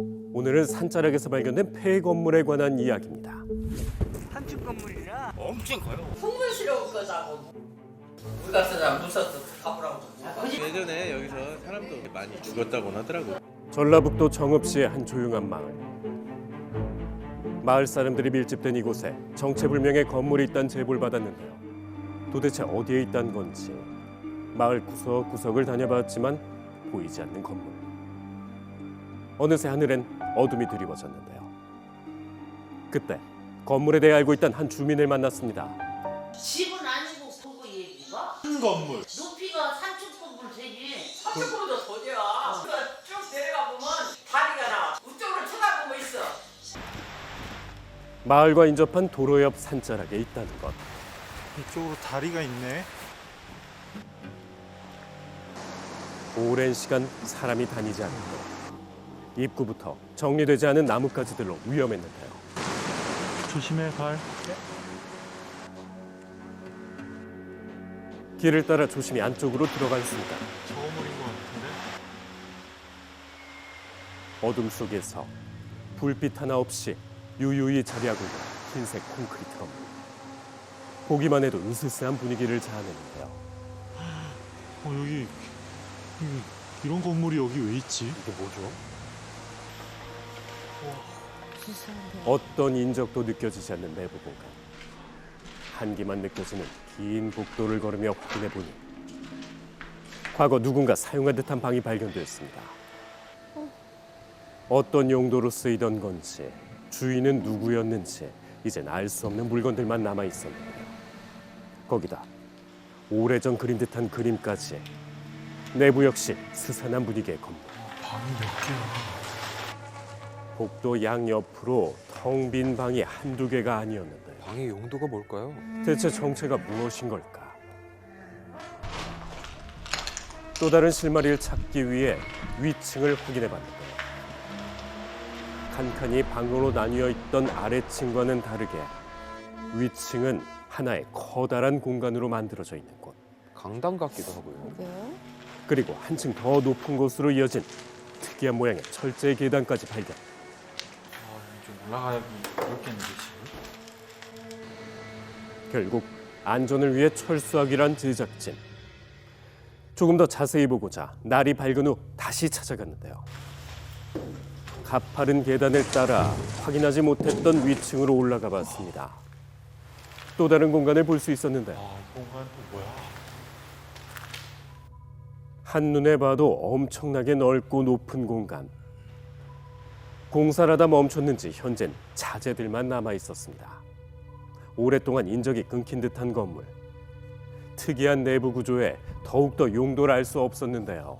오늘은 산자락에서 발견된 폐 건물에 관한 이야기입니다. 한층 건물이라 엄청 커요. 풍물스러울 거다고. 우리 같은 사람 무서워서 가보라고. 예전에 여기서 사람도 많이 죽었다고 하더라고요. 전라북도 정읍시의 한 조용한 마을. 마을 사람들이 밀집된 이곳에 정체불명의 건물이 있다는 제보를 받았는데요. 도대체 어디에 있다는 건지 마을 구석구석을 다녀봤지만 보이지 않는 건물. 어느새 하늘엔 어둠이 드리워졌는데요. 그때 건물에 대해 알고 있던 한 주민을 만났습니다. 집은 아니고 그거 얘기가? 큰 건물. 높이가 3층 건물 되지. 3층 건물도 더 돼야. 쭉 내려가 보면 다리가 나와. 우쪽으로 쳐다보고 있어. 마을과 인접한 도로 옆 산자락에 있다는 것. 이쪽으로 다리가 있네. 오랜 시간 사람이 다니지 않은 곳. 입구부터 정리되지 않은 나뭇가지들로 위험했는데요. 조심해 발. 길을 따라 조심히 안쪽으로 들어간 순간 저 건물인 것 같은데. 어둠 속에서 불빛 하나 없이 유유히 자리하고 있는 흰색 콘크리트 건물. 보기만 해도 으스스한 분위기를 자아내는데요. 여기 이런 건물이 여기 왜 있지? 이게 뭐죠? 어떤 인적도 느껴지지 않는 내부 공간. 한기만 느껴지는 긴 복도를 걸으며 확인해보니 과거 누군가 사용한 듯한 방이 발견되었습니다. 어떤 용도로 쓰이던 건지 주인은 누구였는지 이젠 알 수 없는 물건들만 남아있었는데요. 거기다 오래전 그린 듯한 그림까지. 내부 역시 스산한 분위기의 건물. 방이 몇 개야? 복도 양옆으로 텅 빈 방이 한두 개가 아니었는데요. 방의 용도가 뭘까요? 대체 정체가 무엇인 걸까? 또 다른 실마리를 찾기 위해 위층을 확인해봤는데요. 칸칸이 방으로 나뉘어 있던 아래층과는 다르게 위층은 하나의 커다란 공간으로 만들어져 있는 곳. 강당 같기도 하고요. 그리고 한층 더 높은 곳으로 이어진 특이한 모양의 철제 계단까지 발견. 좀 올라가기 어렵겠는데 지금. 결국 안전을 위해 철수하기란 제작진. 조금 더 자세히 보고자 날이 밝은 후 다시 찾아갔는데요. 가파른 계단을 따라 확인하지 못했던 위층으로 올라가 봤습니다. 또 다른 공간을 볼 수 있었는데 이 공간 또 뭐야? 한눈에 봐도 엄청나게 넓고 높은 공간. 공사를 하다 멈췄는지 현재는 자재들만 남아 있었습니다. 오랫동안 인적이 끊긴 듯한 건물. 특이한 내부 구조에 더욱더 용도를 알 수 없었는데요.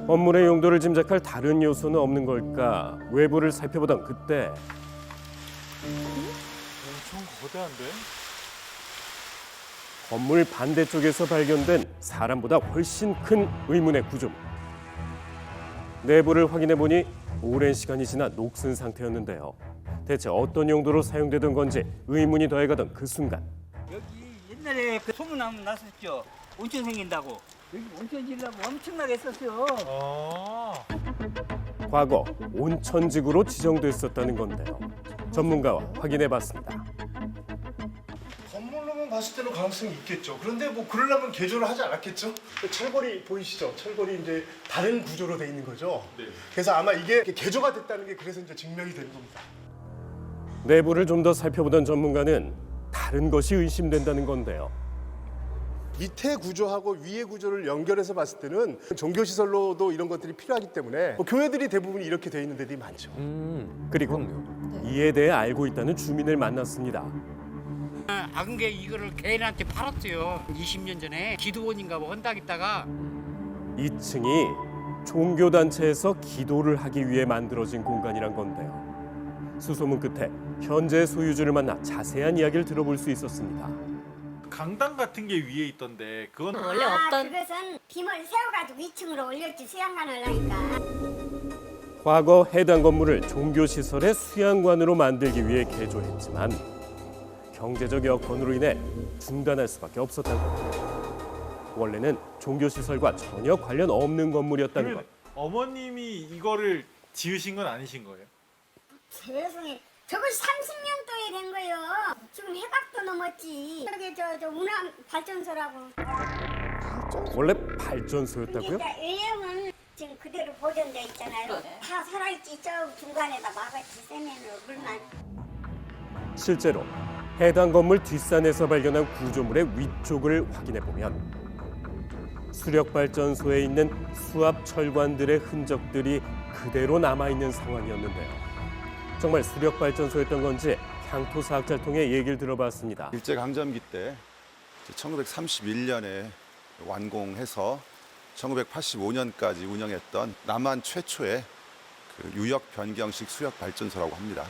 건물의 용도를 짐작할 다른 요소는 없는 걸까? 외부를 살펴보던 그때 엄청 거대한데? 건물 반대쪽에서 발견된 사람보다 훨씬 큰 의문의 구조물. 내부를 확인해보니 오랜 시간이 지나 녹슨 상태였는데요. 대체 어떤 용도로 사용되던 건지 의문이 더해가던 그 순간 여기 옛날에 그 소문 났었죠. 온천 생긴다고. 여기 온천 지으려고 엄청나게 했었어요. 과거 온천지구로 지정됐었다는 건데요. 전문가와 확인해봤습니다. 건물로만 봤을 때는 가능성이 있겠죠. 그런데 뭐 그러려면 개조를 하지 않았겠죠? 철거리 보이시죠? 철거리 이제 다른 구조로 돼 있는 거죠. 네. 그래서 아마 이게 개조가 됐다는 게 그래서 이제 증명이 되는 겁니다. 내부를 좀 더 살펴보던 전문가는 다른 것이 의심된다는 건데요. 밑에 구조하고 위의 구조를 연결해서 봤을 때는 종교시설로도 이런 것들이 필요하기 때문에 뭐 교회들이 대부분 이렇게 돼 있는 데들이 많죠. 그리고 그럼요. 이에 대해 알고 있다는 주민을 만났습니다. 악은게 이거를 개인한테 팔았어요. 20년 전에 기도원인가 뭐 헌다겠다가 2층이 종교단체에서 기도를 하기 위해 만들어진 공간이란 건데요. 수소문 끝에 현재 소유주를 만나 자세한 이야기를 들어볼 수 있었습니다. 강당 같은 게 위에 있던데 그건 원래 없던 그것은 빔을 세워가지고 2층으로 올렸지 수양관을 하니까. 과거 해당 건물을 종교시설의 수양관으로 만들기 위해 개조했지만 경제적 여건으로 인해 중단할 수밖에 없었다고 합니다. 원래는 종교시설과 전혀 관련 없는 건물이었다는 것. 어머님이 이거를 지으신 건 아니신 거예요? 세상에 저걸 30년도에 된 거예요. 지금 해박도 넘었지. 저게 저 운암 발전소라고. 원래 발전소였다고요? 그러니까 A형은 지금 그대로 보존돼 있잖아요. 다 살아있지. 저 중간에다 막았지. 세면으로 물만. 실제로 해당 건물 뒷산에서 발견한 구조물의 위쪽을 확인해 보면 수력 발전소에 있는 수압 철관들의 흔적들이 그대로 남아 있는 상황이었는데요. 정말 수력 발전소였던 건지 향토사학자를 통해 얘기를 들어봤습니다. 일제 강점기 때 1931년에 완공해서 1985년까지 운영했던 남한 최초의 그 유역 변경식 수력 발전소라고 합니다.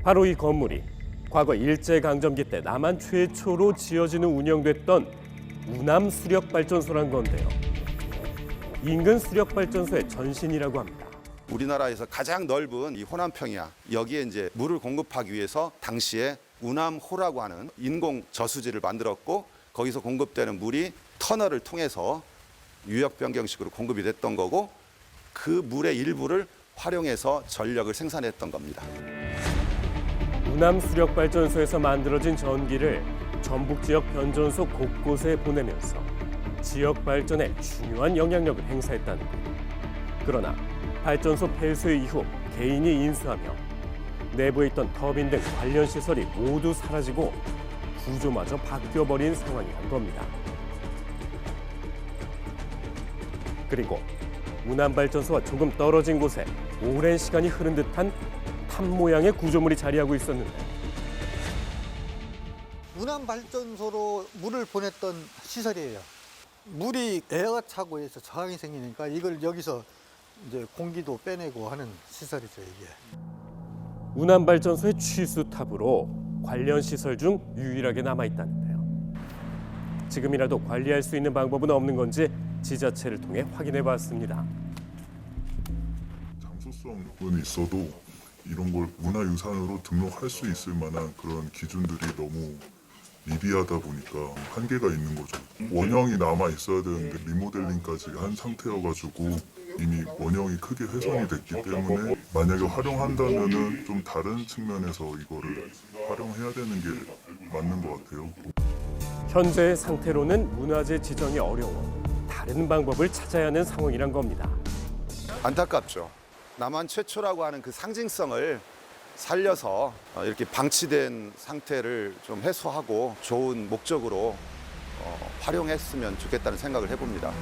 바로 이 건물이 과거 일제강점기 때 남한 최초로 지어지는 운영됐던 운암 수력발전소란 건데요. 인근 수력발전소의 전신이라고 합니다. 우리나라에서 가장 넓은 이 호남평야, 여기에 이제 물을 공급하기 위해서 당시에 운암호라고 하는 인공 저수지를 만들었고, 거기서 공급되는 물이 터널을 통해서 유역 변경식으로 공급이 됐던 거고, 그 물의 일부를 활용해서 전력을 생산했던 겁니다. 운암 수력발전소에서 만들어진 전기를 전북 지역 변전소 곳곳에 보내면서 지역 발전에 중요한 영향력을 행사했다는 것. 그러나 발전소 폐쇄 이후 개인이 인수하며 내부에 있던 터빈 등 관련 시설이 모두 사라지고 구조마저 바뀌어버린 상황이란 겁니다. 그리고 운암 발전소와 조금 떨어진 곳에 오랜 시간이 흐른 듯한 탑 모양의 구조물이 자리하고 있었는데 운암 발전소로 물을 보냈던 시설이에요. 물이 에어 차고 해서 저항이 생기니까 이걸 여기서 이제 공기도 빼내고 하는 시설이죠, 이게. 운암 발전소의 취수탑으로 관련 시설 중 유일하게 남아 있다는데요. 지금이라도 관리할 수 있는 방법은 없는 건지 지자체를 통해 확인해 봤습니다. 장소성은 있어도 이런 걸 문화유산으로 등록할 수 있을 만한 그런 기준들이 너무 미비하다 보니까 한계가 있는 거죠. 원형이 남아 있어야 되는데 리모델링까지 한 상태여가지고 이미 원형이 크게 훼손이 됐기 때문에 만약에 활용한다면은 좀 다른 측면에서 이거를 활용해야 되는 게 맞는 것 같아요. 현재의 상태로는 문화재 지정이 어려워 다른 방법을 찾아야 하는 상황이란 겁니다. 안타깝죠. 남한 최초라고 하는 그 상징성을 살려서 이렇게 방치된 상태를 좀 해소하고 좋은 목적으로 활용했으면 좋겠다는 생각을 해봅니다.